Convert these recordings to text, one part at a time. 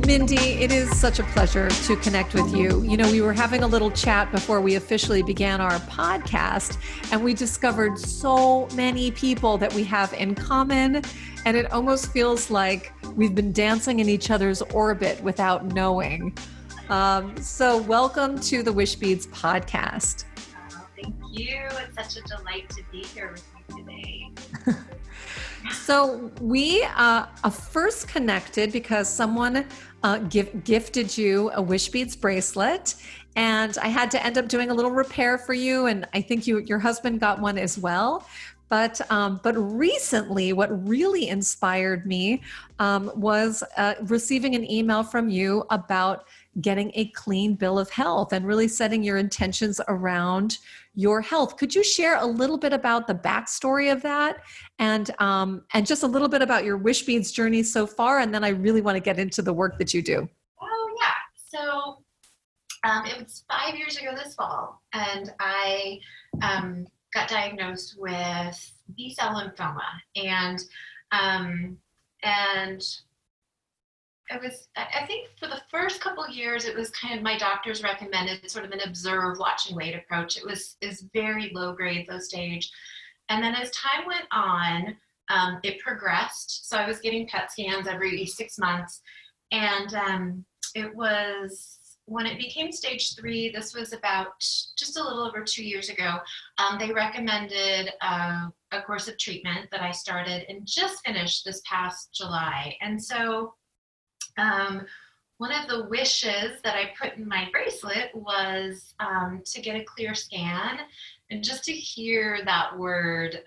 Mindy, it is such a pleasure to connect with you. You know, we were having a little chat before we officially began our podcast, and we discovered so many people that we have in common, and it almost feels like we've been dancing in each other's orbit without knowing. So welcome to the Wishbeads podcast. Oh, thank you. It's such a delight to be here with you today. So we first connected because someone gifted you a Wishbeads bracelet, and I had to end up doing a little repair for you, and I think your husband got one as well. But recently, what really inspired me was receiving an email from you about getting a clean bill of health and really setting your intentions around your health. Could you share a little bit about the backstory of that and just a little bit about your Wishbeads journey so far? And then I really want to get into the work that you do. Oh, yeah. So it was 5 years ago this fall, and I got diagnosed with B-cell lymphoma. And it was, I think for the first couple of years, it was kind of my doctors recommended sort of an observe, watch, and wait approach. It was very low grade, low stage. And then as time went on, it progressed. So I was getting PET scans every 6 months. And it was, when it became stage 3, this was about just a little over 2 years ago, they recommended a course of treatment that I started and just finished this past July. And so one of the wishes that I put in my bracelet was to get a clear scan and just to hear that word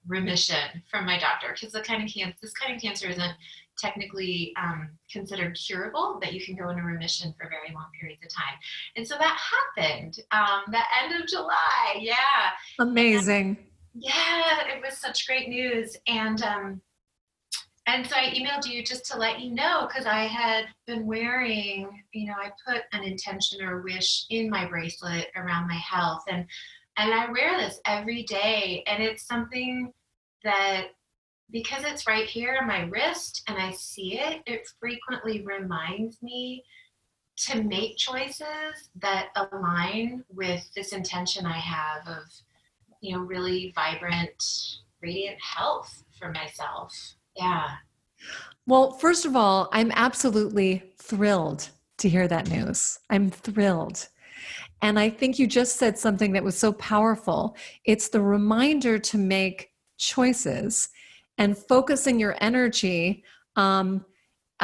remission from my doctor, because this kind of cancer isn't technically considered curable, that you can go into remission for very long periods of time. And so that happened the end of July. Yeah. Amazing. Yeah, it was such great news. And so I emailed you just to let you know, because I had been wearing, I put an intention or wish in my bracelet around my health. And I wear this every day. And it's something that, because it's right here on my wrist and I see it, it frequently reminds me to make choices that align with this intention I have of, really vibrant, radiant health for myself. Yeah. Well, first of all, I'm absolutely thrilled to hear that news. I'm thrilled. And I think you just said something that was so powerful. It's the reminder to make choices and focusing your energy on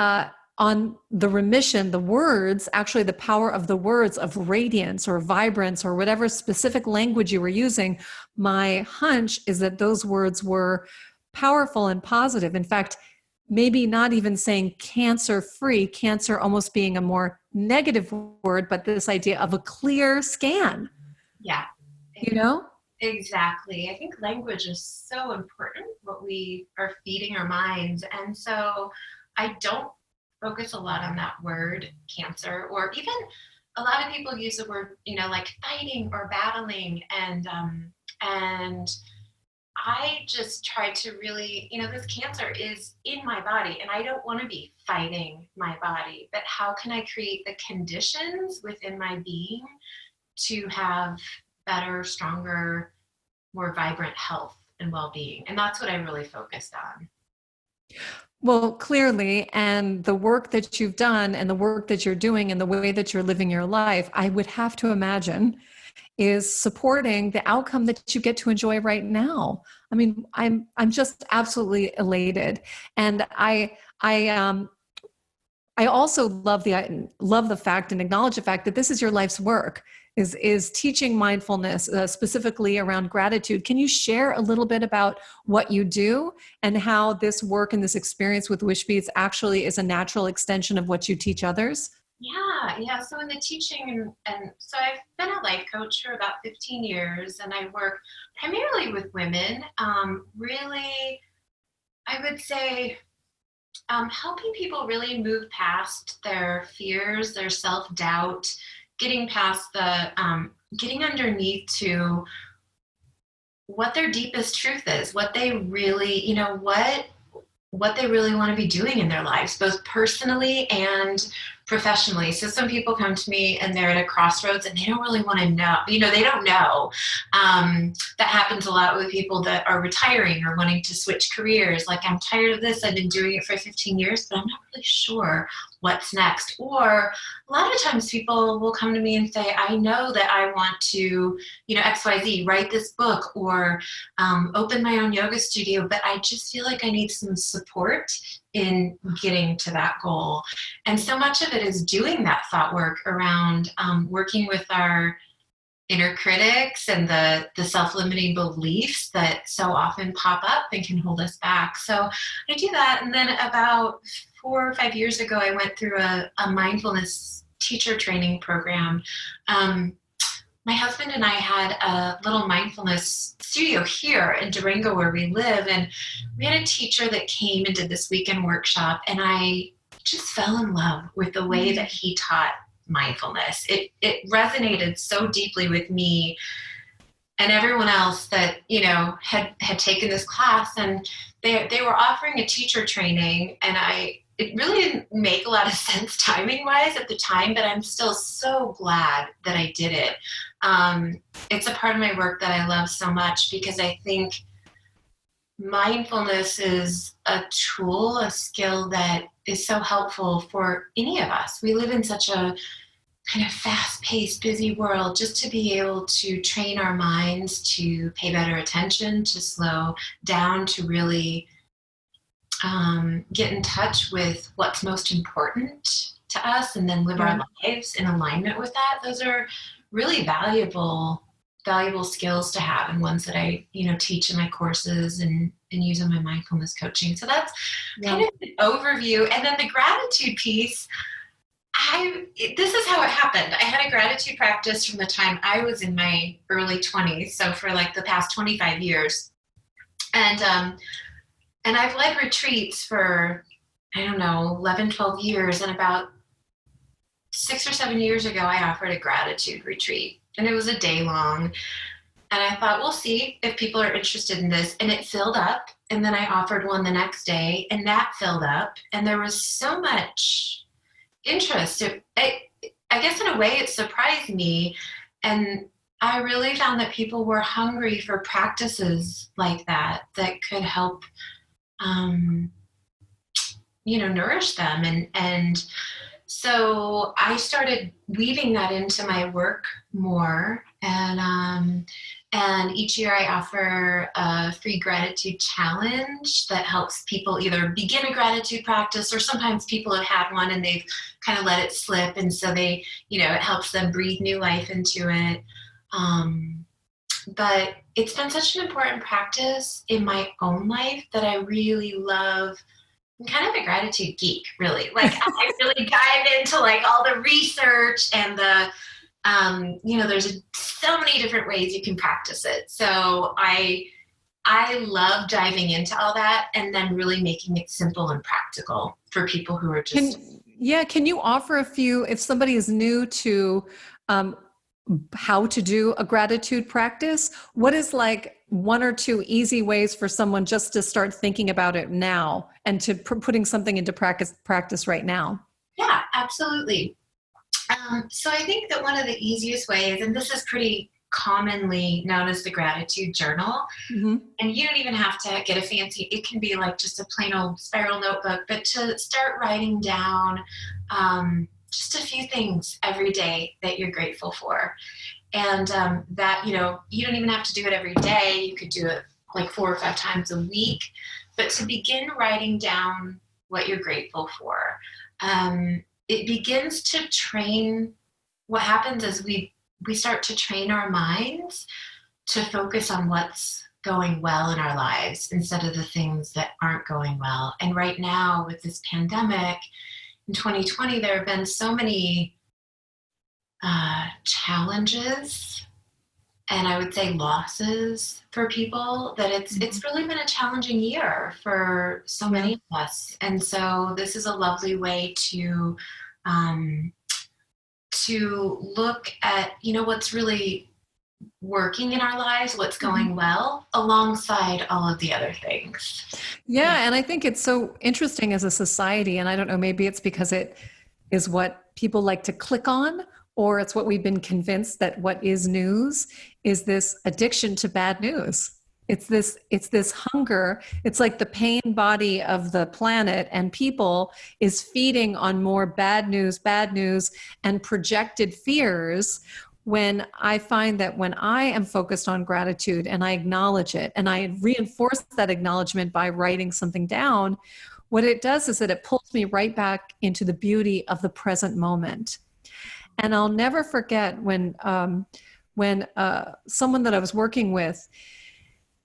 the remission, the words, actually the power of the words of radiance or vibrance or whatever specific language you were using. My hunch is that those words were powerful and positive. In fact, maybe not even saying cancer-free, cancer almost being a more negative word, but this idea of a clear scan. Yeah. Exactly. I think language is so important, what we are feeding our minds. And so I don't focus a lot on that word cancer, or even a lot of people use the word, like fighting or battling. And I just try to really, this cancer is in my body and I don't want to be fighting my body, but how can I create the conditions within my being to have better, stronger, more vibrant health and well-being? And that's what I really focused on. Well, clearly, and the work that you've done and the work that you're doing and the way that you're living your life, I would have to imagine is supporting the outcome that you get to enjoy right now. I mean, I'm just absolutely elated. And I also love the fact and acknowledge the fact that this is your life's work, is teaching mindfulness, specifically around gratitude. Can you share a little bit about what you do and how this work and this experience with Wishbeads actually is a natural extension of what you teach others? Yeah. So in the teaching, and so I've been a life coach for about 15 years, and I work primarily with women, really, I would say, helping people really move past their fears, their self-doubt, getting past getting underneath to what their deepest truth is, what they really, what they really want to be doing in their lives, both personally and professionally. So some people come to me and they're at a crossroads and they don't really want to know, they don't know. That happens a lot with people that are retiring or wanting to switch careers. Like, I'm tired of this. I've been doing it for 15 years, but I'm not really sure what's next. Or a lot of times people will come to me and say, I know that I want to, XYZ, write this book or open my own yoga studio, but I just feel like I need some support in getting to that goal. And so much of it is doing that thought work around working with our inner critics and the self-limiting beliefs that so often pop up and can hold us back. So I do that. And then about 4 or 5 years ago, I went through a mindfulness teacher training program. My husband and I had a little mindfulness studio here in Durango where we live. And we had a teacher that came and did this weekend workshop. And I just fell in love with the way that he taught mindfulness. It resonated so deeply with me and everyone else that, had taken this class. And they were offering a teacher training. And it really didn't make a lot of sense timing wise at the time, but I'm still so glad that I did it. It's a part of my work that I love so much because I think mindfulness is a tool, a skill that is so helpful for any of us. We live in such a kind of fast-paced, busy world. Just to be able to train our minds to pay better attention, to slow down, to really get in touch with what's most important to us and then live our lives in alignment with that. Those are really valuable skills to have, and ones that I, teach in my courses and use in my mindfulness coaching. So that's kind of an overview. And then the gratitude piece, this is how it happened. I had a gratitude practice from the time I was in my early 20s. So for like the past 25 years. And I've led retreats for, 11, 12 years. And about 6 or 7 years ago, I offered a gratitude retreat. And it was a day long. And I thought, we'll see if people are interested in this. And it filled up. And then I offered one the next day, and that filled up. And there was so much interest. I guess in a way it surprised me. And I really found that people were hungry for practices like that could help nourish them. And so I started weaving that into my work more. And each year I offer a free gratitude challenge that helps people either begin a gratitude practice, or sometimes people have had one and they've kind of let it slip. And so it helps them breathe new life into it. But it's been such an important practice in my own life that I really love. I'm kind of a gratitude geek, really. Like, I really dive into like all the research and there's so many different ways you can practice it. So I love diving into all that and then really making it simple and practical for people who are just. Can you offer a few, if somebody is new to how to do a gratitude practice, what is like 1 or 2 easy ways for someone just to start thinking about it now and to putting something into practice right now? Yeah, absolutely. So I think that one of the easiest ways, and this is pretty commonly known as the gratitude journal, and you don't even have to get a fancy, it can be like just a plain old spiral notebook, but to start writing down just a few things every day that you're grateful for. And that, you don't even have to do it every day. You could do it like 4 or 5 times a week, but to begin writing down what you're grateful for. It begins to train. What happens is we start to train our minds to focus on what's going well in our lives instead of the things that aren't going well. And right now with this pandemic in 2020, there have been so many challenges and I would say losses for people that it's really been a challenging year for so many of us. And so this is a lovely way to look at, what's really working in our lives, what's going well, alongside all of the other things. Yeah. Yeah, and I think it's so interesting as a society, and I don't know, maybe it's because it is what people like to click on, or it's what we've been convinced that what is news is this addiction to bad news. It's this hunger. It's like the pain body of the planet and people is feeding on more bad news, and projected fears. When I find that when I am focused on gratitude and I acknowledge it and I reinforce that acknowledgement by writing something down, what it does is that it pulls me right back into the beauty of the present moment. And I'll never forget when someone that I was working with,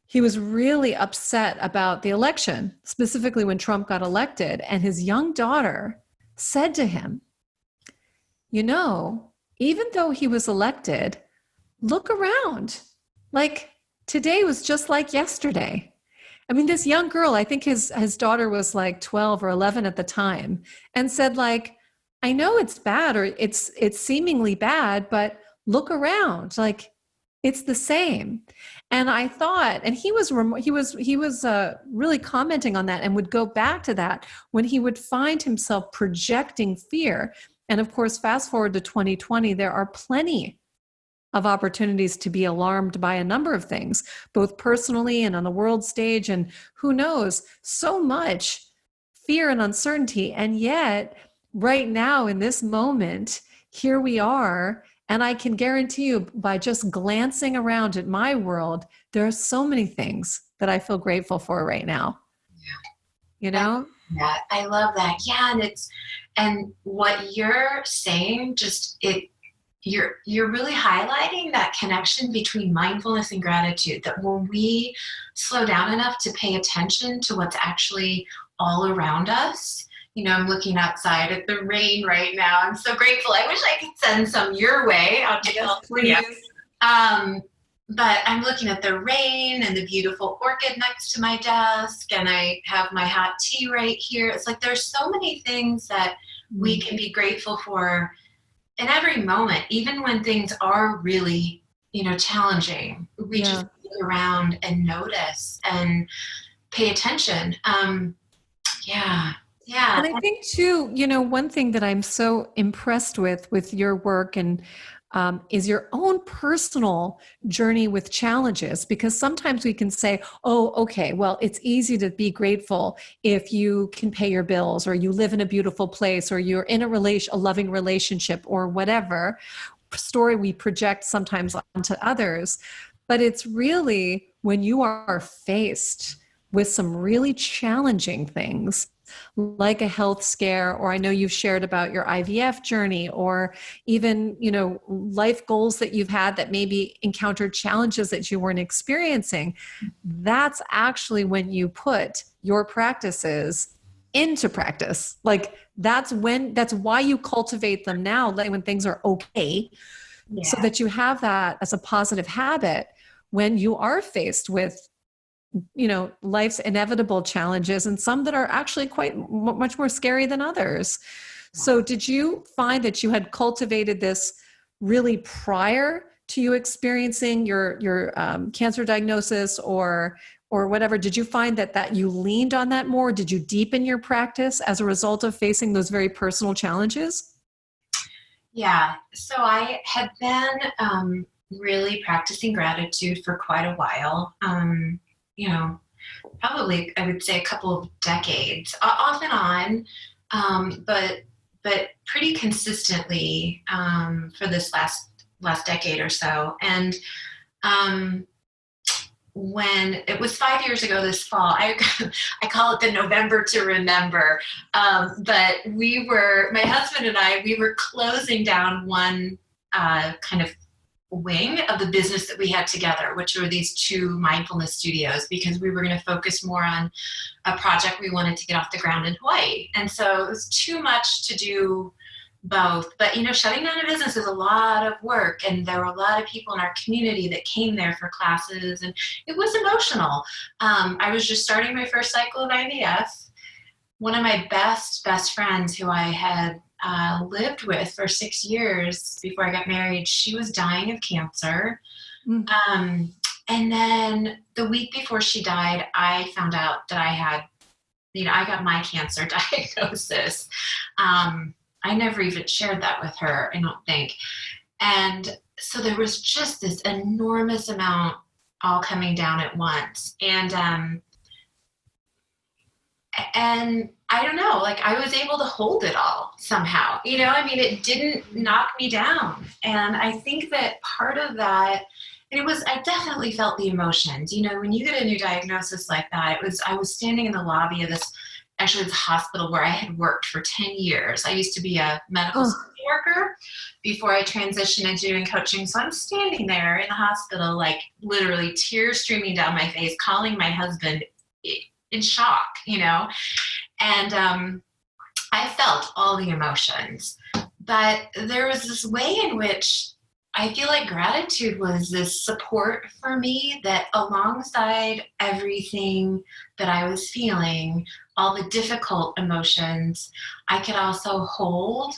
he was really upset about the election, specifically when Trump got elected, and his young daughter said to him, you know, even though he was elected, look around. Like today was just like yesterday. I mean, this young girl, I think his daughter was like 12 or 11 at the time, and said like, I know it's bad, or it's seemingly bad, but look around. Like it's the same. And I thought, and he was really commenting on that, and would go back to that when he would find himself projecting fear. And of course, fast forward to 2020, there are plenty of opportunities to be alarmed by a number of things, both personally and on the world stage. And who knows, so much fear and uncertainty. And yet, right now, in this moment, here we are. And I can guarantee you, by just glancing around at my world, there are so many things that I feel grateful for right now. You know? Yeah, I love that. Yeah, and what you're saying, you're really highlighting that connection between mindfulness and gratitude, that when we slow down enough to pay attention to what's actually all around us. I'm looking outside at the rain right now. I'm so grateful. I wish I could send some your way out to California. But I'm looking at the rain and the beautiful orchid next to my desk, and I have my hot tea right here. It's like there's so many things that we can be grateful for in every moment, even when things are really, challenging. We just look around and notice and pay attention. Yeah. And I think too, one thing that I'm so impressed with your work and is your own personal journey with challenges, because sometimes we can say, oh, okay, well, it's easy to be grateful if you can pay your bills, or you live in a beautiful place, or you're in a loving relationship, or whatever story we project sometimes onto others. But it's really when you are faced with some really challenging things, like a health scare, or I know you've shared about your IVF journey, or even, life goals that you've had that maybe encountered challenges that you weren't experiencing. That's actually when you put your practices into practice. Like that's why you cultivate them now, like when things are okay, so that you have that as a positive habit when you are faced with life's inevitable challenges, and some that are actually quite much more scary than others. So did you find that you had cultivated this really prior to you experiencing your cancer diagnosis or whatever? Did you find that you leaned on that more? Did you deepen your practice as a result of facing those very personal challenges? Yeah. So I had been really practicing gratitude for quite a while. Probably I would say a couple of decades, off and on, but pretty consistently for this last decade or so. And when it was 5 years ago this fall, I call it the November to remember. But my husband and I, we were closing down one kind of wing of the business that we had together, which were these 2 mindfulness studios, because we were going to focus more on a project we wanted to get off the ground in Hawaii. And so it was too much to do both. But, shutting down a business is a lot of work. And there were a lot of people in our community that came there for classes, and it was emotional. I was just starting my first cycle of IVF. One of my best friends, who I had lived with for 6 years before I got married, she was dying of cancer. And then the week before she died, I found out that I got my cancer diagnosis. I never even shared that with her, I don't think. And so there was just this enormous amount all coming down at once. And I don't know, like I was able to hold it all somehow, I mean, it didn't knock me down. And I think that part of that, and I definitely felt the emotions, when you get a new diagnosis like that, I was standing in the lobby of this hospital where I had worked for 10 years. I used to be a medical social worker before I transitioned into doing coaching. So I'm standing there in the hospital, like literally tears streaming down my face, calling my husband in shock, and I felt all the emotions. But there was this way in which I feel like gratitude was this support for me that alongside everything that I was feeling, all the difficult emotions, I could also hold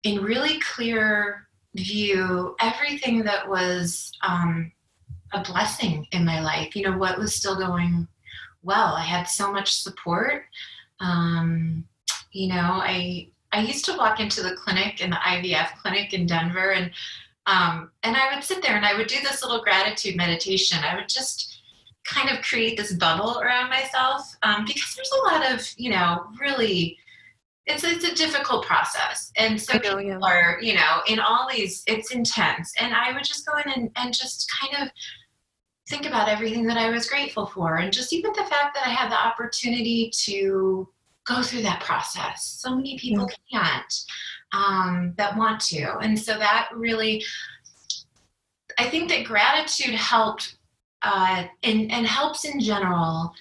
in really clear view everything that was a blessing in my life, what was still going well. I had so much support. I used to walk into the clinic, in the IVF clinic in Denver, and I would sit there and I would do this little gratitude meditation. I would just kind of create this bubble around myself because there's a lot of, really, it's a difficult process. And so people are, in all these, it's intense. And I would just go in and just kind of think about everything that I was grateful for. And just even the fact that I had the opportunity to go through that process. So many people can't that want to. And so that really, I think that gratitude helped and helps in general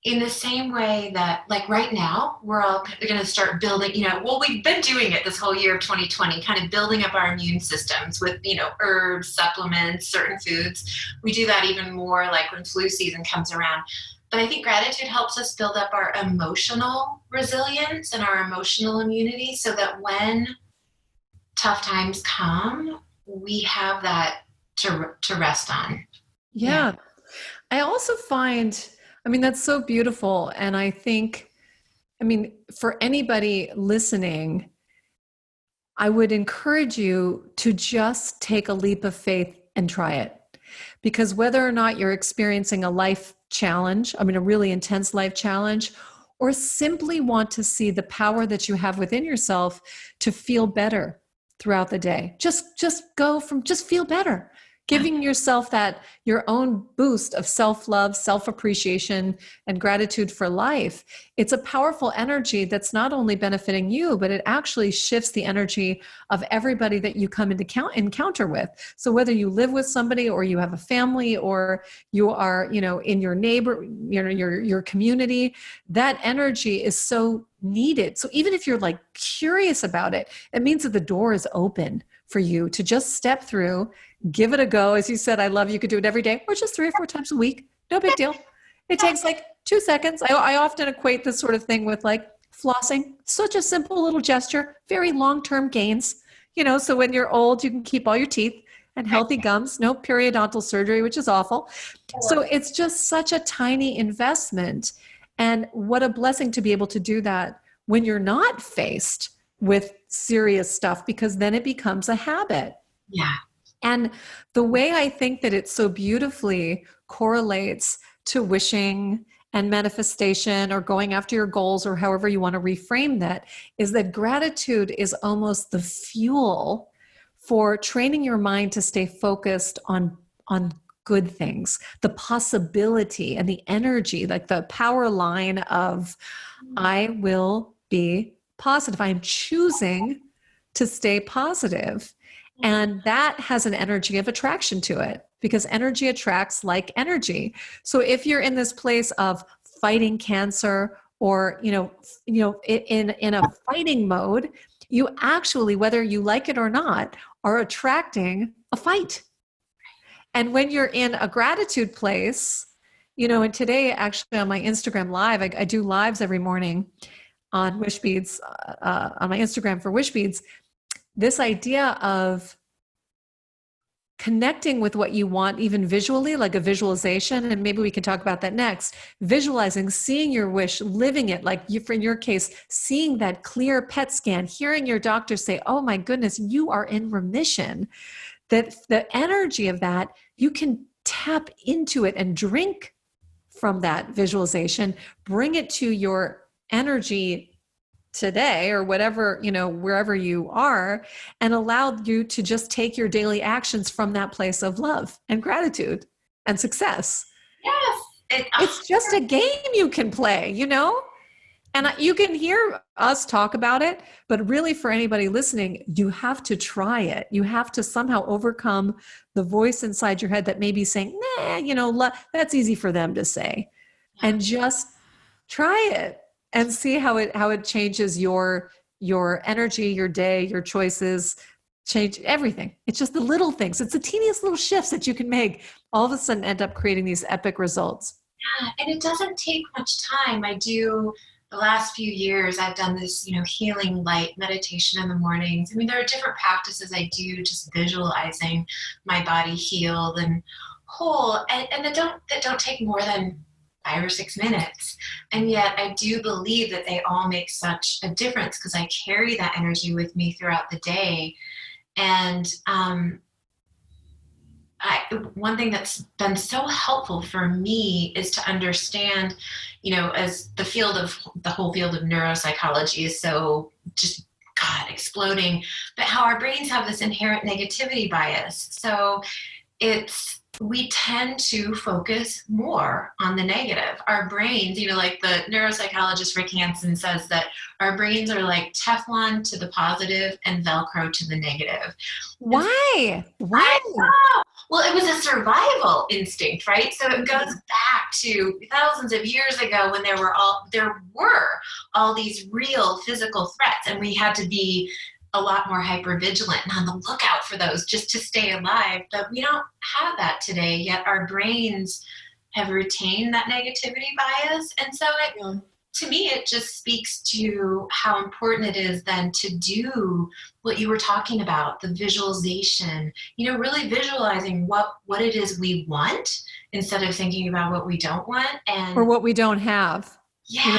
in the same way that, like right now, we're all going to start building, we've been doing it this whole year of 2020, kind of building up our immune systems with, herbs, supplements, certain foods. We do that even more like when flu season comes around. But I think gratitude helps us build up our emotional resilience and our emotional immunity so that when tough times come, we have that to rest on. Yeah. I also find, that's so beautiful. And I think, for anybody listening, I would encourage you to just take a leap of faith and try it. Because whether or not you're experiencing a life challenge, a really intense life challenge, or simply want to see the power that you have within yourself to feel better throughout the day, just feel better. Giving yourself your own boost of self-love, self-appreciation, and gratitude for life. It's a powerful energy that's not only benefiting you, but it actually shifts the energy of everybody that you come into encounter with. So whether you live with somebody or you have a family or you are, in your neighbor, your community, that energy is so needed. So even if you're like curious about it, it means that the door is open for you to just step through, give it a go. As you said, I love you could do it every day or just 3 or 4 times a week. No big deal. It takes like 2 seconds. I often equate this sort of thing with like flossing. Such a simple little gesture, very long-term gains. So when you're old, you can keep all your teeth and healthy gums, no periodontal surgery, which is awful. So it's just such a tiny investment. And what a blessing to be able to do that when you're not faced with serious stuff, because then it becomes a habit. Yeah. And the way I think that it so beautifully correlates to wishing and manifestation or going after your goals or however you want to reframe that is that gratitude is almost the fuel for training your mind to stay focused on good things, the possibility and the energy, like the power line of I will be positive. I'm choosing to stay positive. And that has an energy of attraction to it because energy attracts like energy. So if you're in this place of fighting cancer or, in a fighting mode, you actually, whether you like it or not, are attracting a fight. And when you're in a gratitude place, and today actually on my Instagram live, I do lives every morning on Wishbeads, on my Instagram for Wishbeads, this idea of connecting with what you want, even visually, like a visualization. And maybe we can talk about that next. Visualizing, seeing your wish, living it, like you, in your case, seeing that clear PET scan, hearing your doctor say, oh my goodness, you are in remission. That the energy of that, you can tap into it and drink from that visualization, bring it to your energy today or whatever, wherever you are, and allow you to just take your daily actions from that place of love and gratitude and success. Yes. It's just a game you can play, and you can hear us talk about it, but really for anybody listening, you have to try it. You have to somehow overcome the voice inside your head that may be saying, nah, that's easy for them to say, and just try it and see how it changes your energy, your day, your choices, change everything. It's just the little things. It's the teeniest little shifts that you can make, all of a sudden end up creating these epic results. Yeah, and it doesn't take much time. The last few years, I've done this, healing light meditation in the mornings. I mean, there are different practices I do, just visualizing my body healed and whole, and that don't take more than 5 or 6 minutes. And yet I do believe that they all make such a difference because I carry that energy with me throughout the day. And one thing that's been so helpful for me is to understand, as the whole field of neuropsychology is so just, God, exploding, but how our brains have this inherent negativity bias. So we tend to focus more on the negative. Our brains, like the neuropsychologist Rick Hansen says that our brains are like Teflon to the positive and Velcro to the negative. Why? I know. Well, it was a survival instinct, right? So it goes back to thousands of years ago when there were all these real physical threats, and we had to be a lot more hypervigilant and on the lookout for those just to stay alive. But we don't have that today, yet our brains have retained that negativity bias. And so to me, it just speaks to how important it is then to do what you were talking about, the visualization, really visualizing what it is we want instead of thinking about what we don't want. Or what we don't have. Yeah.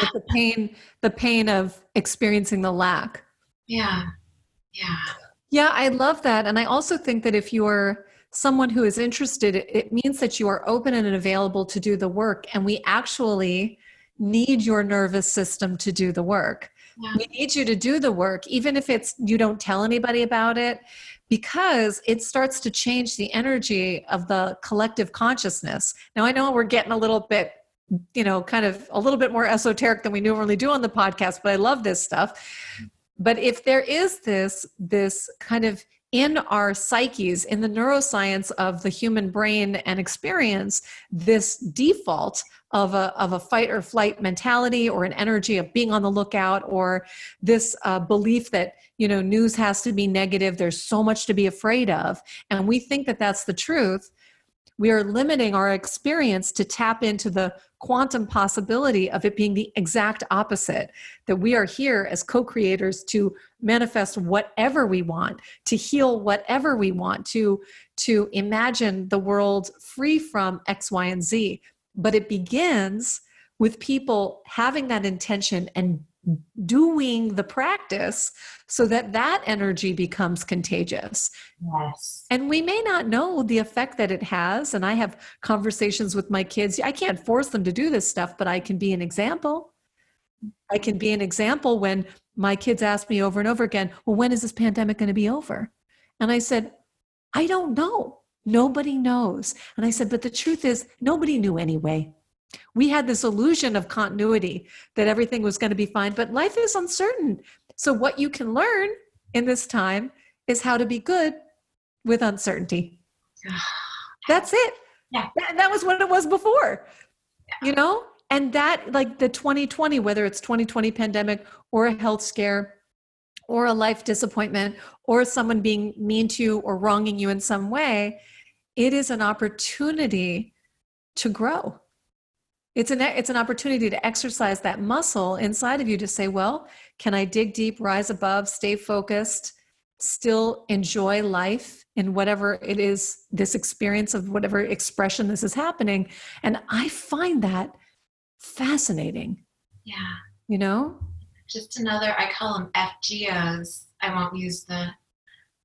The pain of experiencing the lack. Yeah. Yeah, I love that. And I also think that if you're someone who is interested, it means that you are open and available to do the work. And we actually need your nervous system to do the work. Yeah. We need you to do the work, even if you don't tell anybody about it, because it starts to change the energy of the collective consciousness. Now, I know we're getting a little bit, kind of a little bit more esoteric than we normally do on the podcast, but I love this stuff. But if there is this kind of in our psyches, in the neuroscience of the human brain and experience, this default of a fight or flight mentality, or an energy of being on the lookout, or this belief that, news has to be negative, there's so much to be afraid of, and we think that that's the truth, we are limiting our experience to tap into the quantum possibility of it being the exact opposite, that we are here as co-creators to manifest whatever we want, to heal whatever we want, to imagine the world free from X, Y, and Z. But it begins with people having that intention and doing the practice so that energy becomes contagious. Yes. And we may not know the effect that it has. And I have conversations with my kids. I can't force them to do this stuff, but I can be an example. I can be an example when my kids ask me over and over again, well, when is this pandemic going to be over? And I said, I don't know. Nobody knows. And I said, but the truth is, nobody knew anyway. We had this illusion of continuity, that everything was going to be fine, but life is uncertain. So what you can learn in this time is how to be good with uncertainty. That's it. Yeah. That was what it was before, and that, like the 2020, whether it's 2020 pandemic or a health scare or a life disappointment or someone being mean to you or wronging you in some way, it is an opportunity to grow. It's an opportunity to exercise that muscle inside of you to say, well, can I dig deep, rise above, stay focused, still enjoy life in whatever it is, this experience of whatever expression this is happening. And I find that fascinating. Yeah. You know? Just another, I call them FGOs. I won't use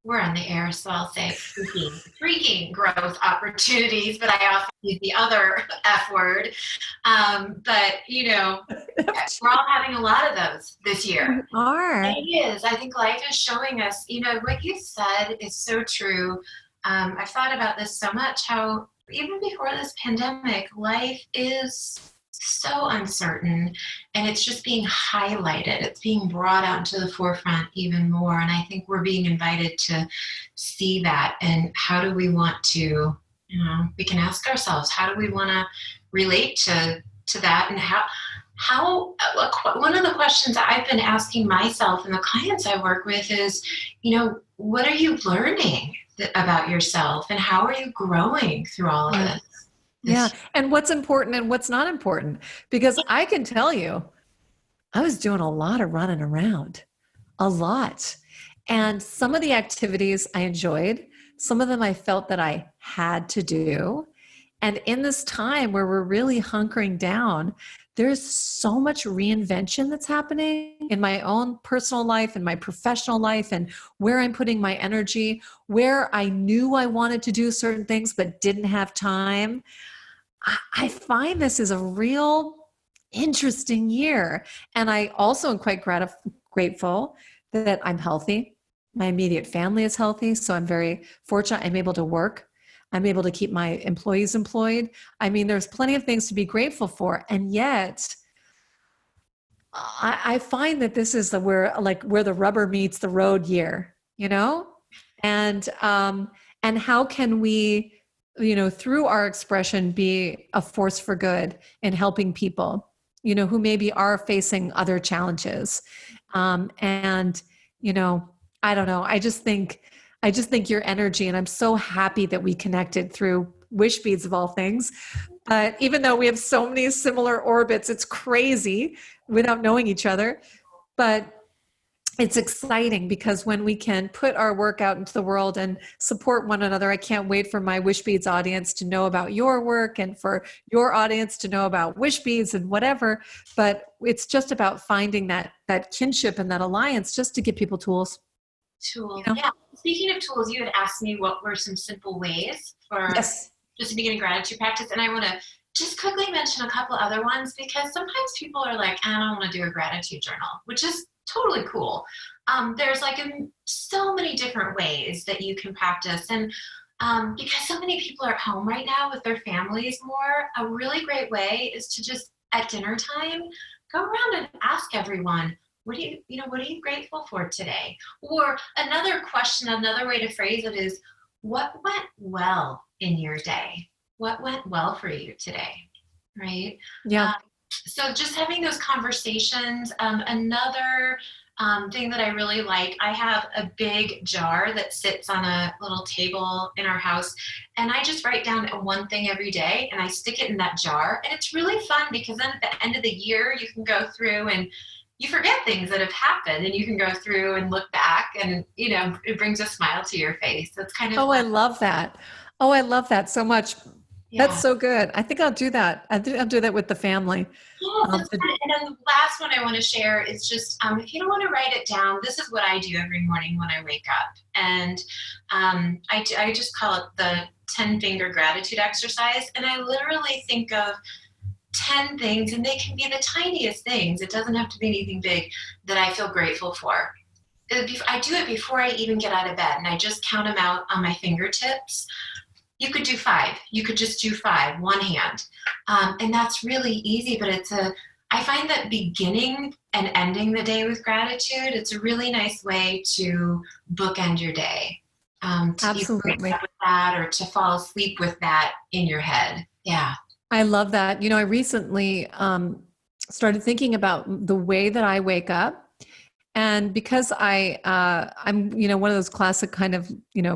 we're on the air, so I'll say freaking growth opportunities, but I often use the other F word. But, we're all having a lot of those this year. We are. It is. I think life is showing us, what you said is so true. I've thought about this so much, how even before this pandemic, life is so uncertain, and it's just being highlighted. It's being brought out into the forefront even more. And I think we're being invited to see that. And how do we want to, we can ask ourselves, how do we want to relate to that? And one of the questions I've been asking myself and the clients I work with is, what are you learning about yourself, and how are you growing through all of this? Yeah. And what's important and what's not important, because I can tell you, I was doing a lot of running around, a lot. And some of the activities I enjoyed, some of them I felt that I had to do. And in this time where we're really hunkering down, there's so much reinvention that's happening in my own personal life and my professional life, and where I'm putting my energy, where I knew I wanted to do certain things but didn't have time. I find this is a real interesting year. And I also am quite grateful that I'm healthy. My immediate family is healthy. So I'm very fortunate. I'm able to work. I'm able to keep my employees employed. I mean, there's plenty of things to be grateful for. And yet, I find that this is where the rubber meets the road year, and how can we, through our expression, be a force for good in helping people, who maybe are facing other challenges. I don't know. I just think your energy, and I'm so happy that we connected through Wishbeads of all things. But even though we have so many similar orbits, it's crazy without knowing each other. But it's exciting because when we can put our work out into the world and support one another, I can't wait for my Wishbeads audience to know about your work, and for your audience to know about Wishbeads and whatever. But it's just about finding that kinship and that alliance, just to give people tools. Yeah. Speaking of tools, you had asked me what were some simple ways for just a beginning gratitude practice. And I want to just quickly mention a couple other ones, because sometimes people are like, I don't want to do a gratitude journal, which is totally cool. There's so many different ways that you can practice. And because so many people are at home right now with their families more, a really great way is to just at dinner time, go around and ask everyone, what are you grateful for today? Or another question, another way to phrase it is, what went well in your day? What went well for you today? Right? Yeah. So just having those conversations. Another thing that I really like, I have a big jar that sits on a little table in our house, and I just write down one thing every day and I stick it in that jar. And it's really fun, because then at the end of the year, you can go through and you forget things that have happened, and you can go through and look back, and it brings a smile to your face. That's kind of fun. I love that. I love that so much. Yeah. That's so good. I think I'll do that. I'll do that with the family. Yeah, that's good. And then the last one I want to share is just, if you don't want to write it down, this is what I do every morning when I wake up. And I just call it the 10-finger gratitude exercise. And I literally think of 10 things, and they can be the tiniest things. It doesn't have to be anything big, that I feel grateful for. I do it before I even get out of bed, and I just count them out on my fingertips. You could do 5. You could just do 5, one hand. And that's really easy, but I find that beginning and ending the day with gratitude, it's a really nice way to bookend your day. Absolutely. Wake up with that, or to fall asleep with that in your head. Yeah. I love that. I recently started thinking about the way that I wake up, And because I'm, one of those classic kind of,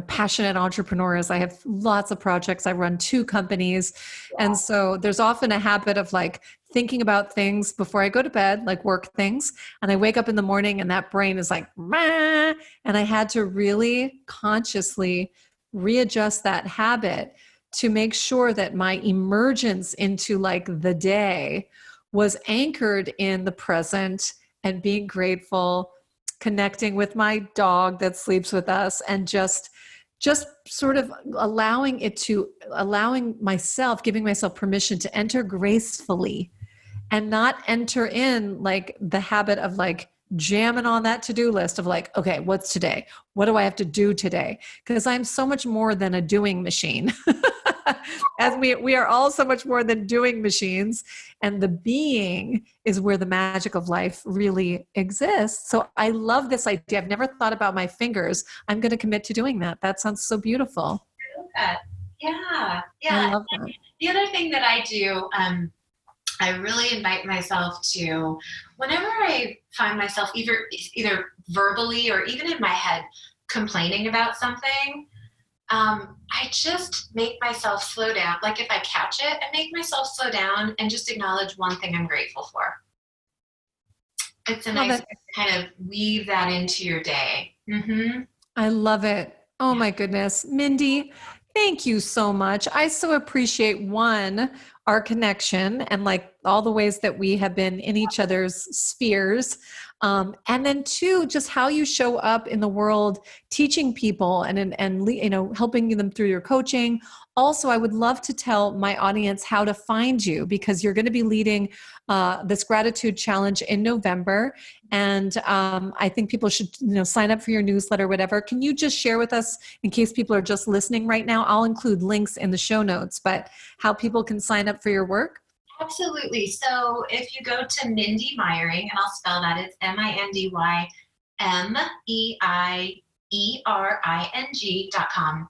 passionate entrepreneurs, I have lots of projects. I run 2 companies. And so there's often a habit of like thinking about things before I go to bed, like work things. And I wake up in the morning and that brain is like, "Meh." And I had to really consciously readjust that habit to make sure that my emergence into like the day was anchored in the present and being grateful, connecting with my dog that sleeps with us, and just sort of allowing myself, giving myself permission to enter gracefully and not enter in like the habit of like jamming on that to-do list of like, okay, what's today? What do I have to do today? Because I'm so much more than a doing machine. As we are all so much more than doing machines, and the being is where the magic of life really exists. So I love this idea. I've never thought about my fingers. I'm going to commit to doing that. That sounds so beautiful. I love that. Yeah, I yeah. love that. The other thing that I do, I really invite myself to, whenever I find myself either verbally or even in my head complaining about something, I just make myself slow down. Like if I catch it, I make myself slow down and just acknowledge one thing I'm grateful for. It's a nice way to kind of weave that into your day. Mm-hmm. I love it. Oh my goodness. Mindy, thank you so much. I so appreciate our connection and like all the ways that we have been in each other's spheres. And then 2, just how you show up in the world, teaching people and helping them through your coaching. Also, I would love to tell my audience how to find you, because you're going to be leading this gratitude challenge in November. And I think people should, sign up for your newsletter, whatever. Can you just share with us, in case people are just listening right now? I'll include links in the show notes, but how people can sign up for your work? Absolutely. So if you go to Mindy Meiering, and I'll spell that, it's MindyMeiering.com.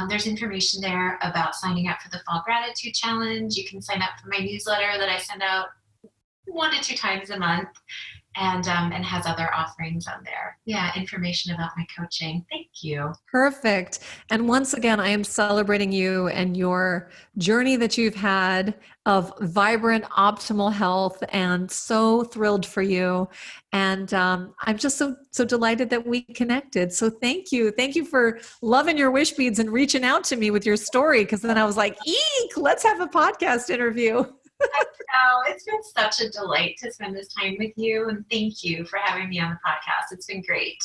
There's information there about signing up for the Fall Gratitude Challenge. You can sign up for my newsletter that I send out 1 to 2 times a month, and has other offerings on there. Yeah, information about my coaching. Thank you. Perfect. And once again, I am celebrating you and your journey that you've had of vibrant, optimal health, and so thrilled for you. And I'm just so delighted that we connected. So thank you. Thank you for loving your wish beads and reaching out to me with your story, because then I was like, eek, let's have a podcast interview. It's been such a delight to spend this time with you, and thank you for having me on the podcast. It's been great.